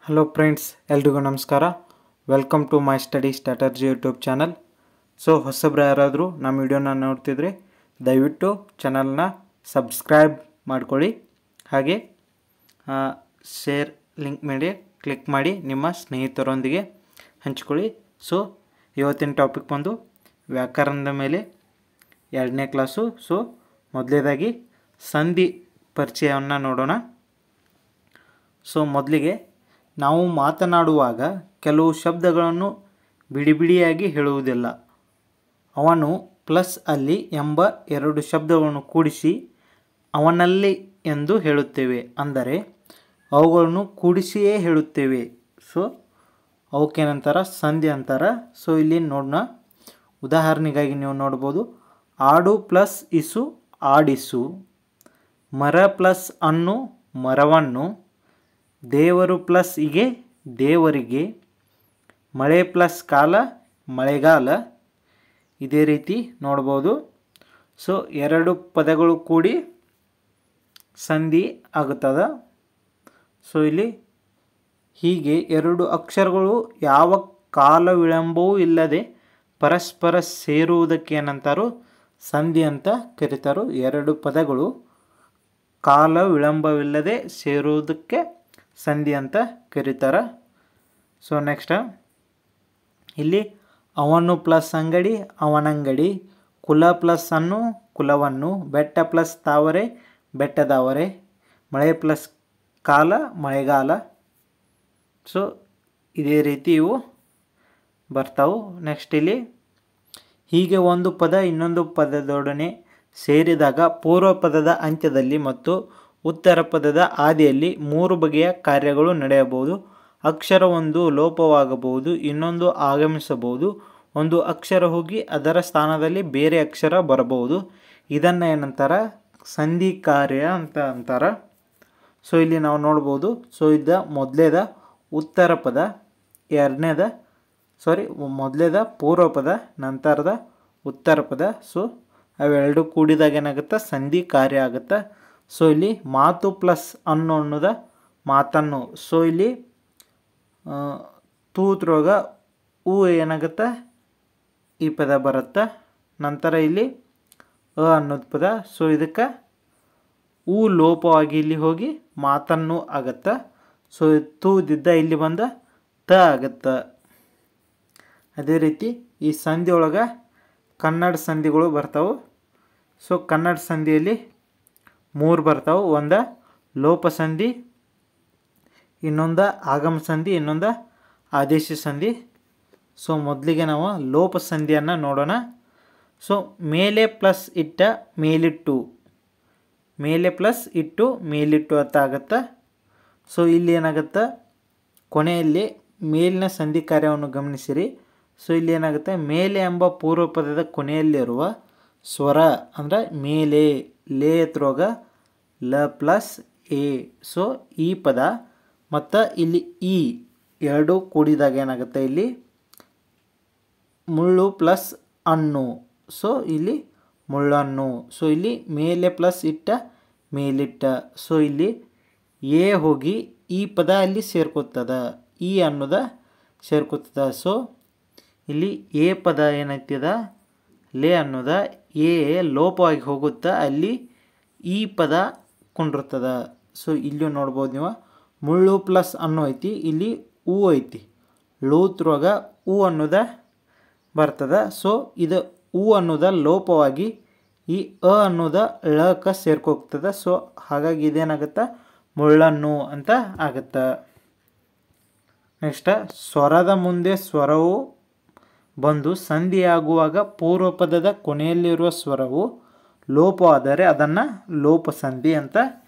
Hello friends, ಎಲ್ರಿಗೂ ನಮಸ್ಕಾರ. Welcome to my study strategy YouTube channel. ಹೊಸಬ್ರು ಯಾರಾದರೂ ನಮ್ಮ ವಿಡಿಯೋನ ನೋಡ್ತಿದ್ರೆ ದಯವಿಟ್ಟು ಚಾನಲ್ನ ಸಬ್ಸ್ಕ್ರೈಬ್ ಮಾಡ್ಕೊಳ್ಳಿ. ಹಾಗೆ ಶೇರ್ ಲಿಂಕ್ ಮೇಲೆ ಕ್ಲಿಕ್ ಮಾಡಿ ನಿಮ್ಮ ಸ್ನೇಹಿತರೊಂದಿಗೆ ಹಂಚ್ಕೊಳ್ಳಿ. ಇವತ್ತಿನ ಟಾಪಿಕ್ ಬಂದು ವ್ಯಾಕರಣದ ಮೇಲೆ 2ನೇ ಕ್ಲಾಸು. ಮೊದಲೇದಾಗಿ ಸಂಧಿ ಪರಿಚಯವನ್ನು ನೋಡೋಣ. ಮೊದಲಿಗೆ ನಾವು ಮಾತನಾಡುವಾಗ ಕೆಲವು ಶಬ್ದಗಳನ್ನು ಬಿಡಿಯಾಗಿ ಹೇಳುವುದಿಲ್ಲ. ಅವನು ಪ್ಲಸ್ ಅಲ್ಲಿ ಎಂಬ 2 ಶಬ್ದಗಳನ್ನು ಕೂಡಿಸಿ ಅವನಲ್ಲಿ ಎಂದು ಹೇಳುತ್ತೇವೆ. ಅಂದರೆ ಅವುಗಳನ್ನು ಕೂಡಿಸಿಯೇ ಹೇಳುತ್ತೇವೆ. ಅವಕ್ಕೇನಂತಾರ? ಸಂಧಿ ಅಂತಾರೆ. ಇಲ್ಲಿ ನೋಡೋಣ. ಉದಾಹರಣೆಗಾಗಿ ನೀವು ನೋಡ್ಬೋದು. ಆಡು ಪ್ಲಸ್ ಇಸು ಆಡಿಸು, ಮರ ಪ್ಲಸ್ ಅನ್ನು ಮರವನ್ನು, ದೇವರು ಪ್ಲಸ್ ಇಗೆ ದೇವರಿಗೆ, ಮಳೆ ಪ್ಲಸ್ ಕಾಲ ಮಳೆಗಾಲ. ಇದೇ ರೀತಿ ನೋಡ್ಬೋದು. 2 ಪದಗಳು ಕೂಡಿ ಸಂಧಿ ಆಗುತ್ತದೆ. ಇಲ್ಲಿ ಹೀಗೆ 2 ಅಕ್ಷರಗಳು ಯಾವ ಕಾಲ ವಿಳಂಬವೂ ಇಲ್ಲದೆ ಪರಸ್ಪರ ಸೇರುವುದಕ್ಕೆ ಏನಂತಾರೋ ಸಂಧಿ ಅಂತ ಕರೀತಾರೋ. 2 ಪದಗಳು ಕಾಲ ವಿಳಂಬವಿಲ್ಲದೆ ಸೇರುವುದಕ್ಕೆ ಸಂಧಿ ಅಂತ ಕರೀತಾರೆ. ನೆಕ್ಸ್ಟ್ ಇಲ್ಲಿ ಅವನು ಪ್ಲಸ್ ಅಂಗಡಿ ಅವನಂಗಡಿ, ಕುಲ ಪ್ಲಸ್ ಅನ್ನು ಕುಲವನ್ನು, ಬೆಟ್ಟ ಪ್ಲಸ್ ತಾವರೆ ಬೆಟ್ಟದಾವರೆ, ಮಳೆ ಪ್ಲಸ್ ಕಾಲ ಮಳೆಗಾಲ. ಇದೇ ರೀತಿ ಇವು ಬರ್ತಾವೆ. ನೆಕ್ಸ್ಟ್ ಇಲ್ಲಿ ಹೀಗೆ ಒಂದು ಪದ ಇನ್ನೊಂದು ಪದದೊಡನೆ ಸೇರಿದಾಗ ಪೂರ್ವ ಪದದ ಅಂತ್ಯದಲ್ಲಿ ಮತ್ತು ಉತ್ತರ ಪದದ ಆದಿಯಲ್ಲಿ 3 ಬಗೆಯ ಕಾರ್ಯಗಳು ನಡೆಯಬಹುದು. ಅಕ್ಷರ ಒಂದು ಲೋಪವಾಗಬಹುದು, ಇನ್ನೊಂದು ಆಗಮಿಸಬಹುದು, ಒಂದು ಅಕ್ಷರ ಹೋಗಿ ಅದರ ಸ್ಥಾನದಲ್ಲಿ ಬೇರೆ ಅಕ್ಷರ ಬರಬಹುದು. ಇದನ್ನು ಏನಂತಾರೆ? ಸಂಧಿ ಕಾರ್ಯ ಅಂತ ಅಂತಾರೆ. ಇಲ್ಲಿ ನಾವು ನೋಡ್ಬೋದು. ಮೊದಲೇದ ಉತ್ತರ ಪದ, ಮೊದಲೇದ ಪೂರ್ವ ಪದ, ನಂತರದ ಉತ್ತರ ಪದ. ಅವೆರಡು ಕೂಡಿದಾಗ ಏನಾಗುತ್ತೆ? ಸಂಧಿ ಕಾರ್ಯ ಆಗುತ್ತೆ. ಇಲ್ಲಿ ಮಾತು ಪ್ಲಸ್ ಅನ್ನು ಅನ್ನೋದ ಮಾತನ್ನು. ಇಲ್ಲಿ ತೂತ್ರೊಳಗ ಉ ಏನಾಗುತ್ತೆ? ಈ ಪದ ಬರುತ್ತೆ. ನಂತರ ಇಲ್ಲಿ ಅನ್ನೋದು ಪದ. ಇದಕ್ಕೆ ಉ ಲೋಪವಾಗಿ ಇಲ್ಲಿ ಹೋಗಿ ಮಾತನ್ನು ಆಗುತ್ತೆ. ತೂದಿದ್ದ ಇಲ್ಲಿ ಬಂದ ತ ಆಗುತ್ತೆ. ಅದೇ ರೀತಿ ಈ ಸಂಧಿ ಒಳಗೆ ಕನ್ನಡ ಸಂಧಿಗಳು ಬರ್ತಾವೆ. ಕನ್ನಡ ಸಂಧಿಯಲ್ಲಿ 3 ಬರ್ತಾವೆ. ಒಂದು ಲೋಪ ಸಂಧಿ, ಇನ್ನೊಂದು ಆಗಮ ಸಂಧಿ, ಇನ್ನೊಂದು ಆದೇಶ ಸಂಧಿ. ಮೊದಲಿಗೆ ನಾವು ಲೋಪ ಸಂಧಿಯನ್ನು ನೋಡೋಣ. ಮೇಲೆ ಪ್ಲಸ್ ಇಟ್ಟ ಮೇಲಿಟ್ಟು, ಮೇಲೆ ಪ್ಲಸ್ ಇಟ್ಟು ಮೇಲಿಟ್ಟು ಅಂತ ಆಗುತ್ತೆ. ಇಲ್ಲಿ ಏನಾಗುತ್ತೆ? ಕೊನೆಯಲ್ಲಿ ಮೇಲಿನ ಸಂಧಿ ಕಾರ್ಯವನ್ನು ಗಮನಿಸಿರಿ. ಇಲ್ಲಿ ಏನಾಗುತ್ತೆ? ಮೇಲೆ ಎಂಬ ಪೂರ್ವ ಪದದ ಕೊನೆಯಲ್ಲಿರುವ ಸ್ವರ ಅಂದರೆ ಮೇಲೆ ಲೇ ಎತ್ತರೋಗ ಲ ಪ್ಲಸ್ ಎ. ಈ ಪದ ಮತ್ತು ಇಲ್ಲಿ ಈ 2 ಕೂಡಿದಾಗ ಏನಾಗುತ್ತೆ? ಇಲ್ಲಿ ಮುಳ್ಳು ಪ್ಲಸ್ ಅನ್ನು. ಇಲ್ಲಿ ಮುಳ್ಳನ್ನು. ಇಲ್ಲಿ ಮೇಲೆ ಪ್ಲಸ್ ಇಟ್ಟ ಮೇಲಿಟ್ಟ. ಇಲ್ಲಿ ಎ ಹೋಗಿ ಈ ಪದ ಅಲ್ಲಿ ಸೇರ್ಕೋತದ, ಈ ಅನ್ನೋದ ಸೇರ್ಕೋತದ. ಇಲ್ಲಿ ಎ ಪದ ಏನೈತದ? ಲೇ ಅನ್ನೋದ ಎ ಲೋಪವಾಗಿ ಹೋಗುತ್ತಾ ಅಲ್ಲಿ ಈ ಪದ ಕೊಂಡಿರ್ತದ. ಇಲ್ಲಿ ನೋಡ್ಬೋದು ನೀವು. ಮುಳ್ಳು ಪ್ಲಸ್ ಅನ್ನು ಐತಿ, ಇಲ್ಲಿ ಹೂ ಐತಿ. ಲೂತ್ರೊಳಗ ಹೂ ಅನ್ನೋದ ಬರ್ತದ. ಇದು ಹೂ ಅನ್ನೋದ ಲೋಪವಾಗಿ ಈ ಅನ್ನೋದ ಳಕ ಸೇರ್ಕೋಗ್ತದೆ. ಹಾಗಾಗಿ ಇದೇನಾಗುತ್ತೆ? ಮುಳ್ಳನ್ನು ಅಂತ ಆಗುತ್ತೆ. ನೆಕ್ಸ್ಟ್ ಸ್ವರದ ಮುಂದೆ ಸ್ವರವು ಬಂದು ಸಂಧಿಯಾಗುವಾಗ ಪೂರ್ವ ಪದದ ಕೊನೆಯಲ್ಲಿರುವ ಸ್ವರವು ಲೋಪವಾದರೆ ಅದನ್ನು ಲೋಪ ಸಂಧಿ ಅಂತ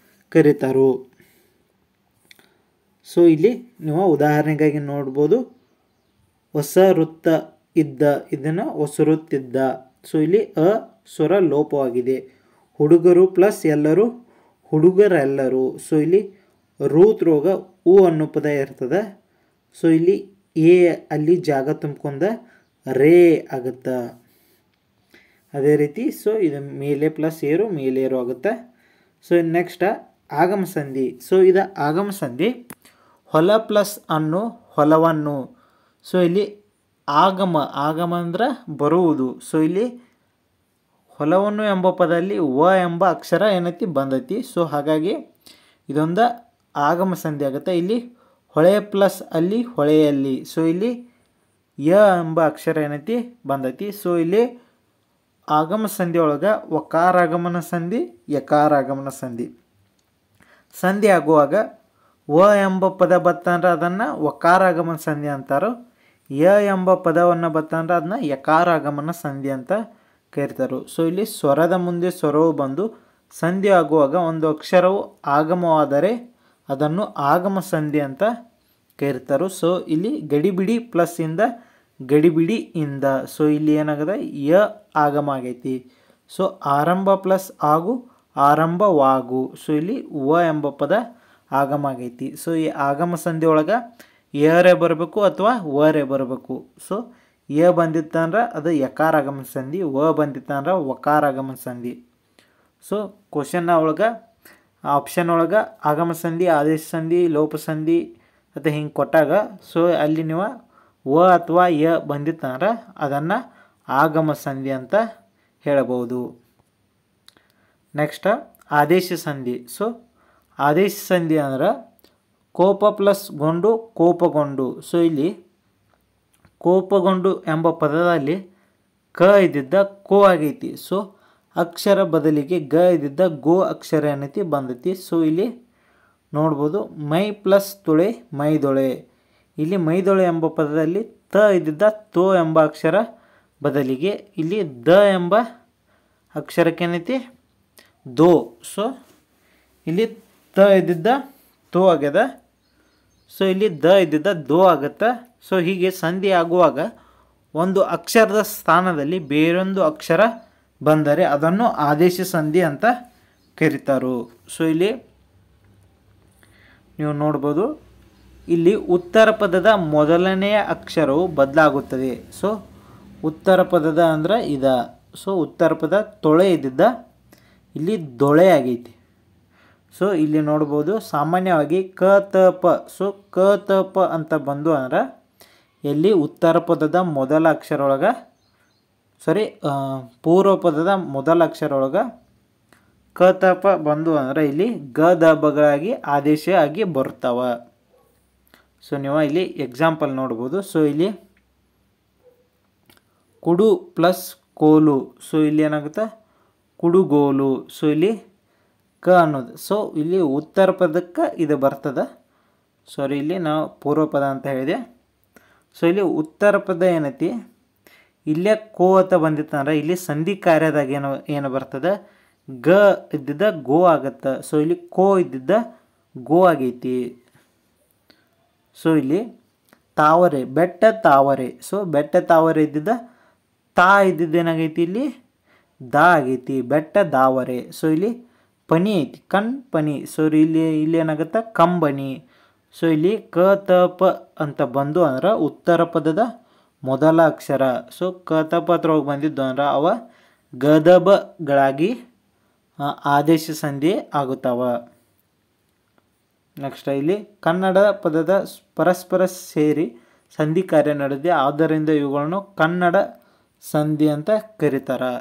ಕರೀತಾರೆ. ಇಲ್ಲಿ ನೀವು ಉದಾಹರಣೆಗಾಗಿ ನೋಡ್ಬೋದು. ಹೊಸ ವೃತ್ತ ಇದ್ದ, ಇದನ್ನು ಹೊಸರುತ್ತಿದ್ದ. ಇಲ್ಲಿ ಸ್ವರ ಲೋಪವಾಗಿದೆ. ಹುಡುಗರು ಪ್ಲಸ್ ಎಲ್ಲರೂ ಹುಡುಗರೆಲ್ಲರೂ. ಇಲ್ಲಿ ರೂತ್ರೋಗ ಹೂ ಅನ್ನೋ ಪದ ಇರ್ತದೆ. ಇಲ್ಲಿ ಎ ಅಲ್ಲಿ ಜಾಗ ತುಂಬ್ಕೊಂಡ ರೇ ಆಗುತ್ತೆ. ಅದೇ ರೀತಿ ಇದು ಮೇಲೆ ಪ್ಲಸ್ ಏರು ಮೇಲೇರು ಆಗುತ್ತೆ. ನೆಕ್ಸ್ಟ್ ಆಗಮ ಸಂಧಿ. ಇದು ಆಗಮ ಸಂಧಿ ಹೊಲ ಪ್ಲಸ್ ಅನ್ನು ಹೊಲವನ್ನು. ಸೊ ಇಲ್ಲಿ ಆಗಮ ಅಂದ್ರೆ ಬರುವುದು. ಸೊ ಇಲ್ಲಿ ಹೊಲವನ್ನು ಎಂಬ ಪದದಲ್ಲಿ ವ ಎಂಬ ಅಕ್ಷರ ಏನೈತಿ ಬಂದೈತಿ. ಸೊ ಹಾಗಾಗಿ ಇದೊಂದು ಆಗಮ ಸಂಧಿ ಆಗುತ್ತೆ. ಇಲ್ಲಿ ಹೊಳೆ ಪ್ಲಸ್ ಅಲ್ಲಿ ಹೊಳೆಯಲ್ಲಿ. ಸೊ ಇಲ್ಲಿ ಯ ಎಂಬ ಅಕ್ಷರ ಏನೈತಿ ಬಂದೈತಿ. ಸೊ ಇಲ್ಲಿ ಆಗಮ ಸಂಧಿ ಒಳಗೆ ವಕಾರಾಗಮನ ಸಂಧಿ, ಯಕಾರಾಗಮನ ಸಂಧಿ. ಸಂಧಿ ಆಗುವಾಗ ವ ಎಂಬ ಪದ ಬತ್ತಂದ್ರೆ ಅದನ್ನು ವಕಾರಾಗಮನ ಸಂಧಿ ಅಂತಾರೋ, ಯ ಎಂಬ ಪದವನ್ನು ಬತ್ತಂದ್ರೆ ಅದನ್ನ ಯಕಾರಾಗಮನ ಸಂಧಿ ಅಂತ ಕರೀತಾರೆ. ಸೊ ಇಲ್ಲಿ ಸ್ವರದ ಮುಂದೆ ಸ್ವರವು ಬಂದು ಸಂಧಿ ಆಗುವಾಗ ಒಂದು ಅಕ್ಷರವು ಆಗಮವಾದರೆ ಅದನ್ನು ಆಗಮ ಸಂಧಿ ಅಂತ ಕರೀತಾರೆ. ಸೊ ಇಲ್ಲಿ ಗಡಿಬಿಡಿ ಪ್ಲಸ್ ಇಂದ ಗಡಿಬಿಡಿ ಇಂದ. ಸೊ ಇಲ್ಲಿ ಏನಾಗದ ಯ ಆಗಮ ಆಗೈತಿ. ಸೊ ಆರಂಭ ಪ್ಲಸ್ ಆಗು ಆರಂಭವಾಗು. ಸೊ ಇಲ್ಲಿ ವ ಎಂಬ ಪದ ಆಗಮ ಆಗೈತಿ. ಸೊ ಈ ಆಗಮ ಸಂಧಿ ಒಳಗೆ ಯರೇ ಬರಬೇಕು ಅಥವಾ ವರೇ ಬರಬೇಕು. ಸೊ ಯ ಬಂದಿತ್ತಂದ್ರೆ ಅದು ಯಕಾರಾಗಮನ ಸಂಧಿ, ವ ಬಂದಿತ್ತಂದ್ರೆ ವಕಾರಾಗಮನ ಸಂಧಿ. ಸೊ ಕ್ವಶನ್ನ ಒಳಗೆ ಆಪ್ಷನ್ ಒಳಗೆ ಆಗಮ ಸಂಧಿ, ಆದೇಶ ಸಂಧಿ, ಲೋಪ ಸಂಧಿ ಮತ್ತು ಹಿಂಗೆ ಕೊಟ್ಟಾಗ ಸೊ ಅಲ್ಲಿ ನೀವು ವ ಅಥವಾ ಯ ಬಂದಿತ್ತಂದ್ರೆ ಅದನ್ನು ಆಗಮ ಸಂಧಿ ಅಂತ ಹೇಳಬಹುದು. ನೆಕ್ಸ್ಟ್ ಆದೇಶ ಸಂಧಿ. ಸೊ ಆದೇಶ ಸಂಧಿ ಅಂದ್ರೆ ಕೋಪ ಪ್ಲಸ್ ಗೊಂಡು ಕೋಪಗೊಂಡು. ಸೊ ಇಲ್ಲಿ ಕೋಪಗೊಂಡು ಎಂಬ ಪದದಲ್ಲಿ ಕ ಇದ್ದಿದ್ದ ಕೋ ಆಗೈತಿ. ಸೊ ಅಕ್ಷರ ಬದಲಿಗೆ ಗ ಇದ್ದಿದ್ದ ಗೋ ಅಕ್ಷರ ಏನೈತಿ ಬಂದೈತಿ. ಸೊ ಇಲ್ಲಿ ನೋಡ್ಬೋದು ಮೈ ಪ್ಲಸ್ ತೊಳೆ ಮೈದೊಳೆ. ಇಲ್ಲಿ ಮೈದೊಳೆ ಎಂಬ ಪದದಲ್ಲಿ ತ ಇದ್ದಿದ್ದ ತೋ ಎಂಬ ಅಕ್ಷರ ಬದಲಿಗೆ ಇಲ್ಲಿ ದ ಎಂಬ ಅಕ್ಷರಕ್ಕೆ ಏನೈತಿ ದೋ. ಸೊ ಇಲ್ಲಿ ತ ಇದ್ದಿದ್ದ ತೋ ಆಗ್ಯದ. ಸೊ ಇಲ್ಲಿ ದ ಇದ್ದಿದ್ದ ದೋ ಆಗುತ್ತೆ. ಸೊ ಹೀಗೆ ಸಂಧಿ ಆಗುವಾಗ ಒಂದು ಅಕ್ಷರದ ಸ್ಥಾನದಲ್ಲಿ ಬೇರೊಂದು ಅಕ್ಷರ ಬಂದರೆ ಅದನ್ನು ಆದೇಶ ಸಂಧಿ ಅಂತ ಕರೀತಾರೆ. ಸೊ ಇಲ್ಲಿ ನೀವು ನೋಡ್ಬೋದು ಇಲ್ಲಿ ಉತ್ತರ ಪದದ ಮೊದಲನೆಯ ಅಕ್ಷರವು ಬದಲಾಗುತ್ತದೆ. ಸೊ ಉತ್ತರ ಪದದ ಅಂದ್ರೆ ಇದ. ಸೊ ಉತ್ತರ ಪದ ತೊಳೆ ಇದ್ದಿದ್ದ ಇಲ್ಲಿ ದೊಳೆ ಆಗೈತಿ. ಸೊ ಇಲ್ಲಿ ನೋಡ್ಬೋದು ಸಾಮಾನ್ಯವಾಗಿ ಕ ತ ಪ. ಸೊ ಕ ತ ಪ ಅಂತ ಬಂದು ಅಂದ್ರೆ ಎಲ್ಲಿ ಉತ್ತರ ಪದದ ಮೊದಲ ಅಕ್ಷರ ಒಳಗೆ ಪೂರ್ವ ಪದದ ಮೊದಲ ಅಕ್ಷರ ಒಳಗೆ ಕ ತ ಪ ಬಂದು ಅಂದ್ರೆ ಇಲ್ಲಿ ಗ ದ ಬಗಳಾಗಿ ಆದೇಶ ಆಗಿ ಬರ್ತಾವ. ಸೊ ನೀವು ಇಲ್ಲಿ ಎಕ್ಸಾಂಪಲ್ ನೋಡ್ಬೋದು. ಸೊ ಇಲ್ಲಿ ಕುಡು ಪ್ಲಸ್ ಕೋಲು. ಸೊ ಇಲ್ಲಿ ಏನಾಗುತ್ತೆ ಕುಡುಗೋಲು. ಸೊ ಇಲ್ಲಿ ಕ ಅನ್ನೋದು. ಸೊ ಇಲ್ಲಿ ಉತ್ತರ ಪದಕ್ಕೆ ಇದು ಬರ್ತದೆ. ಇಲ್ಲಿ ನಾವು ಪೂರ್ವ ಪದ ಅಂತ ಹೇಳಿದೆ. ಸೊ ಇಲ್ಲಿ ಉತ್ತರ ಪದ ಏನೈತಿ ಇಲ್ಲೇ ಕೋ ಅಂತ ಬಂದಿತ್ತಂದ್ರೆ ಇಲ್ಲಿ ಸಂಧಿ ಕಾರ್ಯದಾಗ ಏನು ಬರ್ತದೆ ಗ ಇದ್ದಿದ್ದ ಗೋ ಆಗತ್ತೆ. ಸೊ ಇಲ್ಲಿ ಕೋ ಇದ್ದಿದ್ದ ಗೋ ಆಗೈತಿ. ಸೊ ಇಲ್ಲಿ ತಾವರೆ ಬೆಟ್ಟ ತಾವರೆ. ಸೊ ಬೆಟ್ಟ ತಾವರೆ ಇದ್ದಿದ್ದ ತಾ ಇದ್ದಿದ್ದು ಏನಾಗೈತಿ ಇಲ್ಲಿ ದಾ ಆಗೈತಿ, ಬೆಟ್ಟ ದಾವರೆ. ಸೊ ಇಲ್ಲಿ ಪನಿ ಐತಿ ಕಣ್ ಪನಿ. ಸೊ ಇಲ್ಲಿ ಏನಾಗುತ್ತೆ ಕಂಬನಿ. ಸೊ ಇಲ್ಲಿ ಕ ತ ಪ ಅಂತ ಬಂದು ಅಂದ್ರೆ ಉತ್ತರ ಪದದ ಮೊದಲ ಅಕ್ಷರ. ಸೊ ಕ ತ ಪ ಹತ್ರ ಹೋಗಿ ಬಂದಿದ್ದು ಅಂದ್ರೆ ಅವ ಗದಬಗಳಾಗಿ ಆದೇಶ ಸಂಧಿ ಆಗುತ್ತಾವ. ನೆಕ್ಸ್ಟ್ ಇಲ್ಲಿ ಕನ್ನಡ ಪದದ ಪರಸ್ಪರ ಸೇರಿ ಸಂಧಿ ಕಾರ್ಯ ನಡೆದಿದೆ, ಆದ್ದರಿಂದ ಇವುಗಳನ್ನು ಕನ್ನಡ ಸಂಧಿ ಅಂತ ಕರೀತಾರೆ.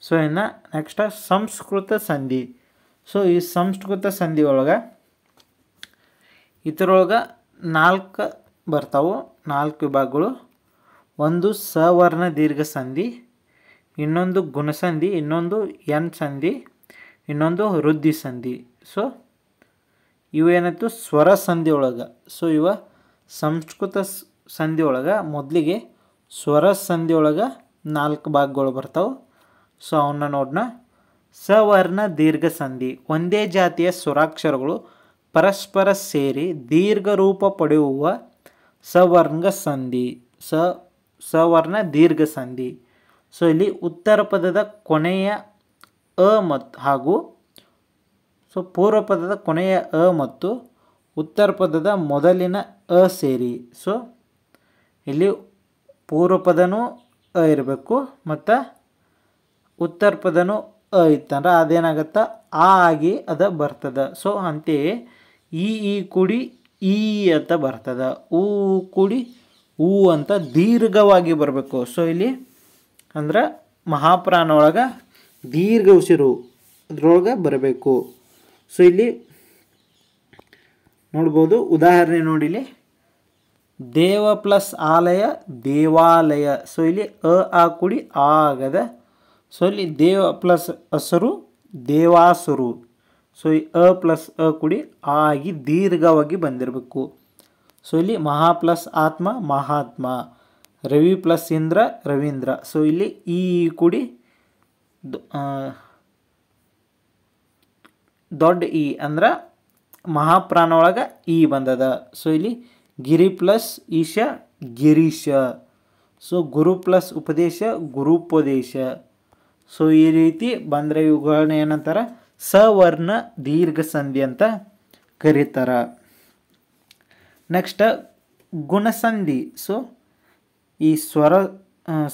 ಸೊ ಇನ್ನು ನೆಕ್ಸ್ಟ್ ಸಂಸ್ಕೃತ ಸಂಧಿ. ಸೊ ಈ ಸಂಸ್ಕೃತ ಸಂಧಿ ಒಳಗೆ ಇದರೊಳಗೆ 4 ಬರ್ತಾವೆ, 4 ವಿಭಾಗಗಳು. ಒಂದು ಸವರ್ಣ ದೀರ್ಘ ಸಂಧಿ, ಇನ್ನೊಂದು ಗುಣಸಂಧಿ, ಇನ್ನೊಂದು ಎನ್ ಸಂಧಿ, ಇನ್ನೊಂದು ವೃದ್ಧಿ ಸಂಧಿ. ಸೊ ಇವೇನಾಯ್ತು ಸ್ವರ ಸಂಧಿ ಒಳಗೆ. ಸೊ ಇವ ಸಂಸ್ಕೃತ ಸಂಧಿ ಒಳಗೆ ಮೊದಲಿಗೆ ಸ್ವರ ಸಂಧಿ ಒಳಗೆ 4 ಭಾಗಗಳು ಬರ್ತಾವೆ. ಸೊ ಅವನ್ನ ನೋಡೋಣ. ಸವರ್ಣ ದೀರ್ಘ ಸಂಧಿ ಒಂದೇ ಜಾತಿಯ ಸ್ವರಾಕ್ಷರಗಳು ಪರಸ್ಪರ ಸೇರಿ ದೀರ್ಘ ರೂಪ ಪಡೆಯುವ ಸವರ್ಣ ಸಂಧಿ, ಸವರ್ಣ ದೀರ್ಘ ಸಂಧಿ. ಸೊ ಇಲ್ಲಿ ಉತ್ತರ ಪದದ ಕೊನೆಯ ಅ ಮತ್ತು ಹಾಗೂ ಪೂರ್ವ ಪದದ ಕೊನೆಯ ಅ ಮತ್ತು ಉತ್ತರ ಪದದ ಮೊದಲಿನ ಅ ಸೇರಿ. ಸೊ ಇಲ್ಲಿ ಪೂರ್ವ ಪದನೂ ಅ ಇರಬೇಕು ಮತ್ತು ಉತ್ತರ ಪದನೂ ಅ ಇತ್ತಂದ್ರೆ ಅದೇನಾಗತ್ತೆ ಆ ಆಗಿ ಅದು ಬರ್ತದೆ. ಸೊ ಅಂತೆಯೇ ಈ ಕೂಡಿ ಈ ಅಂತ ಬರ್ತದೆ. ಊ ಕೂಡಿ ಊ ಅಂತ ದೀರ್ಘವಾಗಿ ಬರಬೇಕು. ಸೊ ಇಲ್ಲಿ ಅಂದ್ರೆ ಮಹಾಪ್ರಾಣ ಒಳಗೆ ದೀರ್ಘ ಉಸಿರು ಅದ್ರೊಳಗೆ ಬರಬೇಕು. ಸೊ ಇಲ್ಲಿ ನೋಡ್ಬೋದು, ಉದಾಹರಣೆ ನೋಡಿಲಿ, ದೇವ ಪ್ಲಸ್ ಆಲಯ ದೇವಾಲಯ. ಸೊ ಇಲ್ಲಿ ಆ ಕೂಡಿ ಆ ಆಗದ. ಸೊ ಇಲ್ಲಿ ದೇವ ಪ್ಲಸ್ ಹಸರು ದೇವಾಸುರು. ಸೊ ಈ ಪ್ಲಸ್ ಕೂಡಿ ಆ ಆಗಿ ದೀರ್ಘವಾಗಿ ಬಂದಿರಬೇಕು. ಸೊ ಇಲ್ಲಿ ಮಹಾ ಪ್ಲಸ್ ಆತ್ಮ ಮಹಾತ್ಮ, ರವಿ ಪ್ಲಸ್ ಇಂದ್ರ ರವೀಂದ್ರ. ಸೊ ಇಲ್ಲಿ ಈ ಕೂಡಿ ದೊಡ್ಡ ಈ ಅಂದ್ರೆ ಮಹಾಪ್ರಾಣ ಒಳಗೆ ಈ ಬಂದದ. ಸೊ ಇಲ್ಲಿ ಗಿರಿ ಪ್ಲಸ್ ಈಶ ಗಿರೀಶ. ಸೊ ಗುರು ಪ್ಲಸ್ ಉಪದೇಶ ಗುರುಪದೇಶ. ಸೊ ಈ ರೀತಿ ಬಂದರೆ ಇವುಗಳನ್ನ ಏನಂತಾರೆ, ಸವರ್ಣ ದೀರ್ಘ ಸಂಧಿ ಅಂತ ಕರೀತಾರೆ. ನೆಕ್ಸ್ಟ್ ಗುಣಸಂಧಿ. ಸೊ ಈ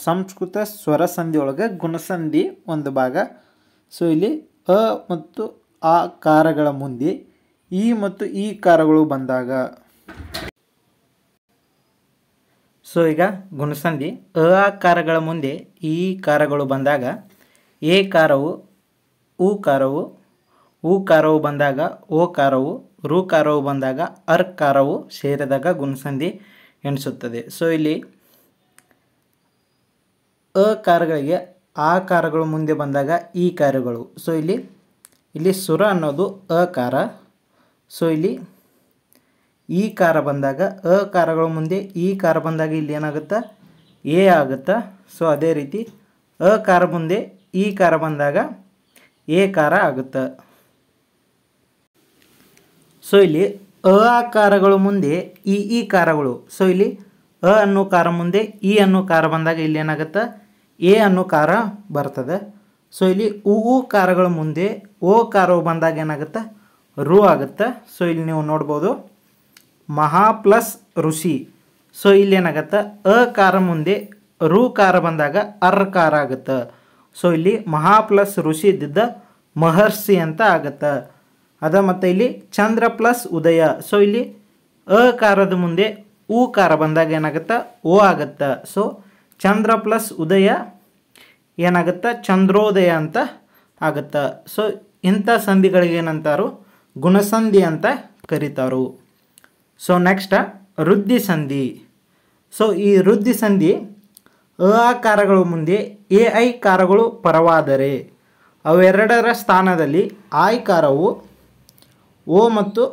ಸಂಸ್ಕೃತ ಸ್ವರ ಸಂಧಿ ಒಳಗೆ ಗುಣಸಂಧಿ ಒಂದು ಭಾಗ. ಸೊ ಇಲ್ಲಿ ಅ ಮತ್ತು ಆ ಕಾರಗಳ ಮುಂದೆ ಈ ಮತ್ತು ಈ ಕಾರಗಳು ಬಂದಾಗ, ಸೊ ಈಗ ಗುಣಸಂಧಿ ಅ ಕಾರಗಳ ಮುಂದೆ ಈ ಕಾರಗಳು ಬಂದಾಗ ಎ ಕಾರವು ಉ ಕಾರವು, ಉ ಕಾರವು ಬಂದಾಗ ಓ ಕಾರವು, ರು ಕಾರವು ಬಂದಾಗ ಅರ್ ಕಾರವು ಸೇರಿದಾಗ ಗುಣಸಂಧಿ ಎಣಿಸುತ್ತದೆ. ಸೊ ಇಲ್ಲಿ ಅ ಕಾರಗಳಿಗೆ ಆ ಕಾರಗಳು ಮುಂದೆ ಬಂದಾಗ ಈ ಕಾರಗಳು. ಸೊ ಇಲ್ಲಿ ಸುರ ಅನ್ನೋದು ಅ ಕಾರ. ಸೊ ಇಲ್ಲಿ ಈ ಕಾರ ಬಂದಾಗ ಅ ಕಾರಗಳ ಮುಂದೆ ಈ ಕಾರ ಬಂದಾಗ ಇಲ್ಲಿ ಏನಾಗುತ್ತೆ, ಎ ಆಗುತ್ತಾ. ಸೊ ಅದೇ ರೀತಿ ಅ ಕಾರ ಮುಂದೆ ಈ ಕಾರ ಬಂದಾಗ ಎ ಕಾರ ಆಗುತ್ತೆ. ಸೊ ಇಲ್ಲಿ ಅ ಕಾರಗಳು ಮುಂದೆ ಈ ಕಾರಗಳು. ಸೊ ಇಲ್ಲಿ ಅ ಅನ್ನೋ ಕಾರ ಮುಂದೆ ಈ ಅನ್ನೋ ಕಾರ ಬಂದಾಗ ಇಲ್ಲಿ ಏನಾಗುತ್ತೆ, ಎ ಅನ್ನೋ ಕಾರ ಬರ್ತದೆ. ಸೊ ಇಲ್ಲಿ ಉ ಕಾರಗಳ ಮುಂದೆ ಓ ಕಾರವು ಬಂದಾಗ ಏನಾಗುತ್ತೆ, ರು ಆಗುತ್ತೆ. ಸೊ ಇಲ್ಲಿ ನೀವು ನೋಡ್ಬೋದು ಮಹಾ ಪ್ಲಸ್ ಋಷಿ. ಸೊ ಇಲ್ಲಿ ಏನಾಗುತ್ತೆ, ಅ ಕಾರ ಮುಂದೆ ರು ಕಾರ ಬಂದಾಗ ಅರ್ ಕಾರ ಆಗುತ್ತೆ. ಸೊ ಇಲ್ಲಿ ಮಹಾ ಪ್ಲಸ್ ಋಷಿ ಇದ್ದಿದ್ದ ಮಹರ್ಷಿ ಅಂತ ಆಗುತ್ತೆ. ಅದ ಮತ್ತು ಇಲ್ಲಿ ಚಂದ್ರ ಪ್ಲಸ್ ಉದಯ. ಸೊ ಇಲ್ಲಿ ಅ ಕಾರದ ಮುಂದೆ ಉ ಕಾರ ಬಂದಾಗ ಏನಾಗುತ್ತೆ, ಓ ಆಗುತ್ತೆ. ಸೊ ಚಂದ್ರ ಪ್ಲಸ್ ಉದಯ ಏನಾಗುತ್ತೆ, ಚಂದ್ರೋದಯ ಅಂತ ಆಗುತ್ತೆ. ಸೊ ಇಂಥ ಸಂಧಿಗಳಿಗೆ ಏನಂತಾರು, ಗುಣಸಂಧಿ ಅಂತ ಕರೀತಾರು. ಸೊ ನೆಕ್ಸ್ಟ್ ವೃದ್ಧಿ ಸಂಧಿ. ಸೊ ಈ ವೃದ್ಧಿ ಸಂಧಿ ಅ ಕಾರಗಳ ಮುಂದೆ ಐ ಕಾರಗಳು ಪರವಾದರೆ ಅವೆರಡರ ಸ್ಥಾನದಲ್ಲಿ ಆಯ್ ಕಾರವು ಓ ಮತ್ತು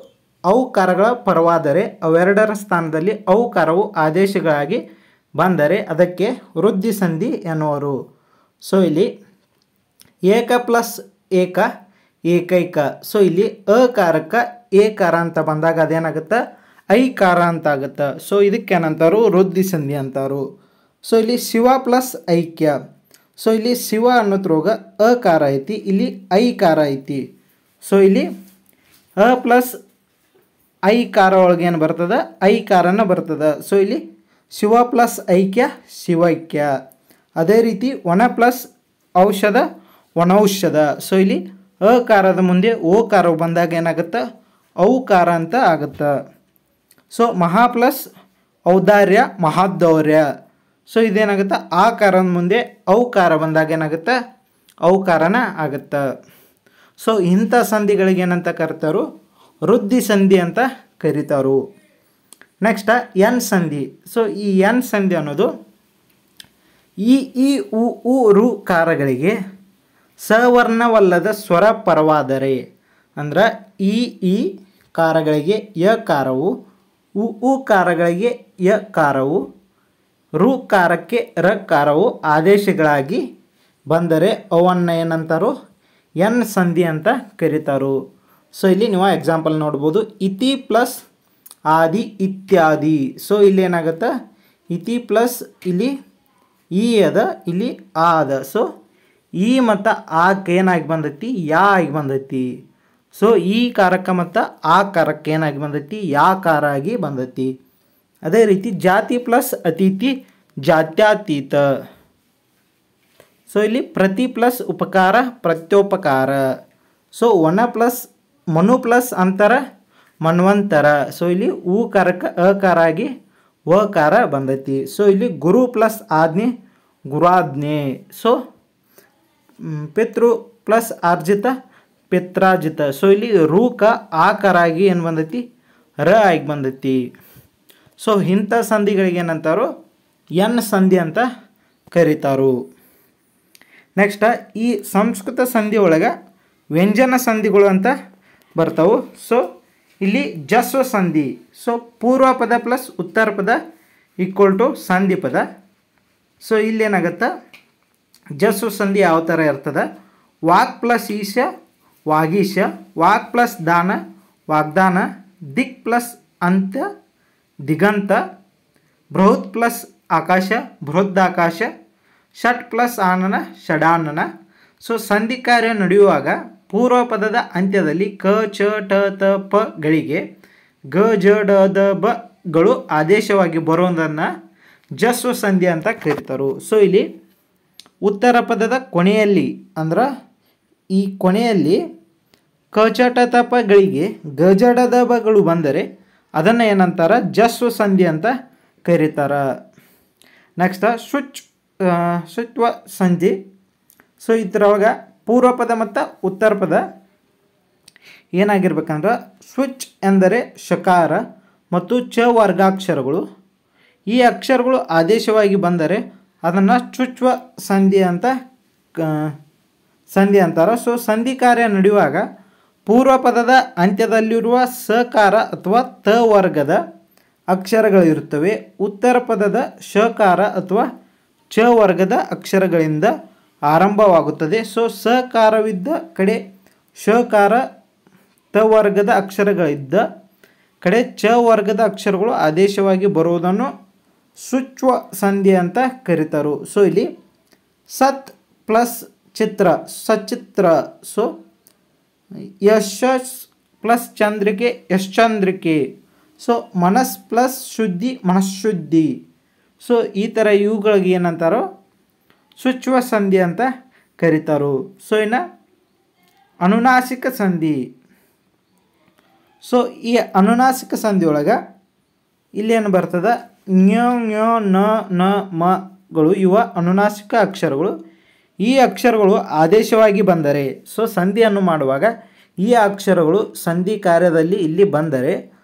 ಔ ಕಾರಗಳ ಪರವಾದರೆ ಅವೆರಡರ ಸ್ಥಾನದಲ್ಲಿ ಔ ಕಾರವು ಆದೇಶಗಳಾಗಿ ಬಂದರೆ ಅದಕ್ಕೆ ವೃದ್ಧಿ ಸಂಧಿ ಎನ್ನುವರು. ಸೊ ಇಲ್ಲಿ ಏಕ ಪ್ಲಸ್ ಏಕ ಏಕೈಕ. ಸೊ ಇಲ್ಲಿ ಅ ಕಾರಕ್ಕೆ ಎ ಕಾರ ಅಂತ ಬಂದಾಗ ಅದೇನಾಗುತ್ತೆ, ಐ ಕಾರ ಅಂತ ಆಗುತ್ತೆ. ಸೊ ಇದಕ್ಕೇನಂತಾರು, ವೃದ್ಧಿ ಸಂಧಿ ಅಂತಾರು. ಸೊ ಇಲ್ಲಿ ಶಿವ ಪ್ಲಸ್ ಐಕ್ಯ. ಸೊ ಇಲ್ಲಿ ಶಿವ ಅನ್ನೋದ್ರೊಳಗ ಅ ಕಾರ ಐತಿ, ಇಲ್ಲಿ ಐ ಕಾರ ಐತಿ. ಸೊ ಇಲ್ಲಿ ಅ ಪ್ಲಸ್ ಐ ಕಾರ ಒಳಗೆ ಏನು ಬರ್ತದೆ, ಐ ಕಾರನ ಬರ್ತದೆ. ಸೊ ಇಲ್ಲಿ ಶಿವ ಪ್ಲಸ್ ಐಕ್ಯ ಶಿವೈಕ್ಯ. ಅದೇ ರೀತಿ ಒಣ ಪ್ಲಸ್ ಔಷಧ ವನೌಷಧ. ಸೊ ಇಲ್ಲಿ ಅ ಕಾರದ ಮುಂದೆ ಓ ಕಾರವು ಬಂದಾಗ ಏನಾಗುತ್ತೆ, ಔಕಾರ ಅಂತ ಆಗುತ್ತೆ. ಸೊ ಮಹಾ ಪ್ಲಸ್ ಔದಾರ್ಯ ಮಹಾದೌರ್ಯ. ಸೊ ಇದೇನಾಗುತ್ತೆ, ಆ ಕಾರದ ಮುಂದೆ ಔಕಾರ ಬಂದಾಗ ಏನಾಗುತ್ತೆ, ಔಕಾರನ ಆಗುತ್ತೆ. ಸೊ ಇಂಥ ಸಂಧಿಗಳಿಗೆ ಏನಂತ ಕರೀತಾರು, ವೃದ್ಧಿ ಸಂಧಿ ಅಂತ ಕರೀತಾರು. ನೆಕ್ಸ್ಟ್ ಎನ್ ಸಂಧಿ. ಸೊ ಈ ಎನ್ ಸಂಧಿ ಅನ್ನೋದು ಈ ಉ ರು ಕಾರಗಳಿಗೆ ಸವರ್ಣವಲ್ಲದ ಸ್ವರ ಪರವಾದರೆ, ಅಂದ್ರೆ ಈ ಕಾರಗಳಿಗೆ ಯ ಕಾರವು, ಉ ಕಾರಗಳಿಗೆ ಯ ಕಾರವು, ರು ಕಾರಕ್ಕೆ ರ ಕಾರವು ಆದೇಶಗಳಾಗಿ ಬಂದರೆ ಅವನ್ನು ಏನಂತಾರೋ ಎನ್ ಸಂಧಿ ಅಂತ ಕರೀತಾರು. ಸೊ ಇಲ್ಲಿ ನೀವು ಎಕ್ಸಾಂಪಲ್ ನೋಡ್ಬೋದು, ಇತಿ ಪ್ಲಸ್ ಆದಿ ಇತ್ಯಾದಿ. ಸೊ ಇಲ್ಲಿ ಏನಾಗುತ್ತೆ, ಇತಿ ಪ್ಲಸ್ ಇಲ್ಲಿ ಈ ಅದ, ಇಲ್ಲಿ ಆ ಅದ. ಸೊ ಈ ಮತ್ತು ಆಕ್ಕೆ ಏನಾಗಿ ಬಂದೈತಿ, ಯಾ ಆಗಿ ಬಂದೈತಿ. ಸೊ ಈ ಕಾರಕ್ಕೆ ಮತ್ತು ಆ ಕಾರಕ್ಕೆ ಏನಾಗಿ ಬಂದೈತಿ, ಯಾ ಕಾರ ಆಗಿ ಬಂದೈತಿ. ಅದೇ ರೀತಿ ಜಾತಿ ಪ್ಲಸ್ ಅತಿಥಿ ಜಾತ್ಯಾತೀತ. ಸೊ ಇಲ್ಲಿ ಪ್ರತಿ ಪ್ಲಸ್ ಉಪಕಾರ ಪ್ರತ್ಯೋಪಕಾರ. ಸೊ ವನ ಪ್ಲಸ್ ಮನು ಪ್ಲಸ್ ಅಂತರ ಮನ್ವಂತರ. ಸೊ ಇಲ್ಲಿ ಊಕಾರಕ್ಕೆ ಅಕಾರ ಆಗಿ ವಕಾರ ಬಂದೈತಿ. ಸೊ ಇಲ್ಲಿ ಗುರು ಪ್ಲಸ್ ಆಜ್ಞೆ ಗುರಾಜ್ಞೆ. ಸೊ ಪಿತೃ ಪ್ಲಸ್ ಆರ್ಜಿತ ಪಿತ್ರಾರ್ಜಿತ. ಸೊ ಇಲ್ಲಿ ರೂಕ ಆಕಾರ ಆಗಿ ಏನು ಬಂದೈತಿ ರ ಆಗಿ ಬಂದೈತಿ. ಸೊ ಇಂಥ ಸಂಧಿಗಳಿಗೆ ಏನಂತಾರೋ ಎನ್ ಸಂಧಿ ಅಂತ ಕರೀತಾರು. ನೆಕ್ಸ್ಟ್ ಈ ಸಂಸ್ಕೃತ ಸಂಧಿ ಒಳಗೆ ವ್ಯಂಜನ ಸಂಧಿಗಳು ಅಂತ ಬರ್ತಾವೆ. ಸೊ ಇಲ್ಲಿ ಜಸ್ವ ಸಂಧಿ. ಸೊ ಪೂರ್ವ ಪದ ಪ್ಲಸ್ ಉತ್ತರ ಪದ ಈಕ್ವಲ್ ಟು ಸಂಧಿ ಪದ. ಸೊ ಇಲ್ಲೇನಾಗುತ್ತೆ ಜಸ್ವ ಸಂಧಿ ಯಾವ ಥರ ಇರ್ತದೆ, ವಾಕ್ ಪ್ಲಸ್ ಈಶ ವಾಗೀಶ, ವಾಕ್ ಪ್ಲಸ್ ದಾನ ವಾಗ್ದಾನ, ದಿಕ್ ಪ್ಲಸ್ ಅಂತ್ಯ ದಿಗಂತ, ಬೃಹತ್ ಪ್ಲಸ್ ಆಕಾಶ ಬೃಹದಾಕಾಶ, ಷಟ್ ಪ್ಲಸ್ ಆನನ ಷಡಾನನ. ಸೊ ಸಂಧಿ ಕಾರ್ಯ ನಡೆಯುವಾಗ ಪೂರ್ವ ಪದದ ಅಂತ್ಯದಲ್ಲಿ ಕ ಚ ಟ ತ ಪಗಳಿಗೆ ಗ ಜ ಡ ದ ಬಗಳು ಆದೇಶವಾಗಿ ಬರೋದನ್ನು ಜಸ್ವ ಸಂಧಿ ಅಂತ ಕರೀತಾರೆ. ಸೊ ಇಲ್ಲಿ ಉತ್ತರ ಪದದ ಕೊನೆಯಲ್ಲಿ ಅಂದ್ರೆ ಈ ಕೊನೆಯಲ್ಲಿ ಕ ಚ ಟ ತ ಪಗಳಿಗೆ ಗ ಜ ಡ ದ ಬಗಳು ಬಂದರೆ ಅದನ್ನು ಏನಂತಾರೆ ಜಸ್ವ ಸಂಧಿ ಅಂತ ಕರೀತಾರೆ. ನೆಕ್ಸ್ಟ್ ಶುಚ್ವ ಸಂಧಿ. ಸೊ ಇದರೊಳಗೆ ಪೂರ್ವ ಪದ ಮತ್ತು ಉತ್ತರ ಪದ ಏನಾಗಿರ್ಬೇಕಂದ್ರೆ ಸ್ವಿಚ್ ಎಂದರೆ ಶಕಾರ ಮತ್ತು ಚ ವರ್ಗಾಕ್ಷರಗಳು. ಈ ಅಕ್ಷರಗಳು ಆದೇಶವಾಗಿ ಬಂದರೆ ಅದನ್ನು ಚುಚ್ವ ಸಂಧಿ ಅಂತಾರೆ. ಸೊ ಸಂಧಿ ಕಾರ್ಯ ನಡೆಯುವಾಗ ಪೂರ್ವ ಪದದ ಅಂತ್ಯದಲ್ಲಿರುವ ಸಕಾರ ಅಥವಾ ತ ವರ್ಗದ ಅಕ್ಷರಗಳಿರುತ್ತವೆ. ಉತ್ತರ ಪದದ ಶಕಾರ ಅಥವಾ ಚ ವರ್ಗದ ಅಕ್ಷರಗಳಿಂದ ಆರಂಭವಾಗುತ್ತದೆ. ಸೊ ಸಕಾರವಿದ್ದ ಕಡೆ ಶಕಾರ, ತ ವರ್ಗದ ಅಕ್ಷರಗಳಿದ್ದ ಕಡೆ ಚ ವರ್ಗದ ಅಕ್ಷರಗಳು ಆದೇಶವಾಗಿ ಬರುವುದನ್ನು ಶುಚ್ವ ಸಂಧಿ ಅಂತ ಕರೀತಾರೆ. ಸೊ ಇಲ್ಲಿ ಸತ್ ಪ್ಲಸ್ ಚಿತ್ರ ಸಚಿತ್ರ. ಸೊ ಯಶಸ್ ಪ್ಲಸ್ ಚಂದ್ರಿಕೆ ಯಶ್ಚಂದ್ರಿಕೆ. ಸೊ ಮನಸ್ ಪ್ಲಸ್ ಶುದ್ಧಿ ಮನಃಶುದ್ಧಿ. ಸೊ ಈ ಥರ ಇವುಗಳಿಗೆ ಏನಂತಾರೋ ಶುಚ್ವ ಸಂಧಿ ಅಂತ ಕರೀತಾರೋ. ಸೊ ಇನ್ನು ಅನುನಾಸಿಕ ಸಂಧಿ. ಸೊ ಈ ಅನುನಾಸಿಕ ಸಂಧಿ ಒಳಗೆ ಇಲ್ಲೇನು ಬರ್ತದೆ ಞ ಞ ನ ನ ಮಗಳು ಇವ ಅನುನಾಸಿಕ ಅಕ್ಷರಗಳು. ಈ ಅಕ್ಷರಗಳು ಆದೇಶವಾಗಿ ಬಂದರೆ ಸೊ ಸಂಧಿಯನ್ನು ಮಾಡುವಾಗ ಈ ಅಕ್ಷರಗಳು ಸಂಧಿ ಕಾರ್ಯದಲ್ಲಿ ಇಲ್ಲಿ ಬಂದರೆ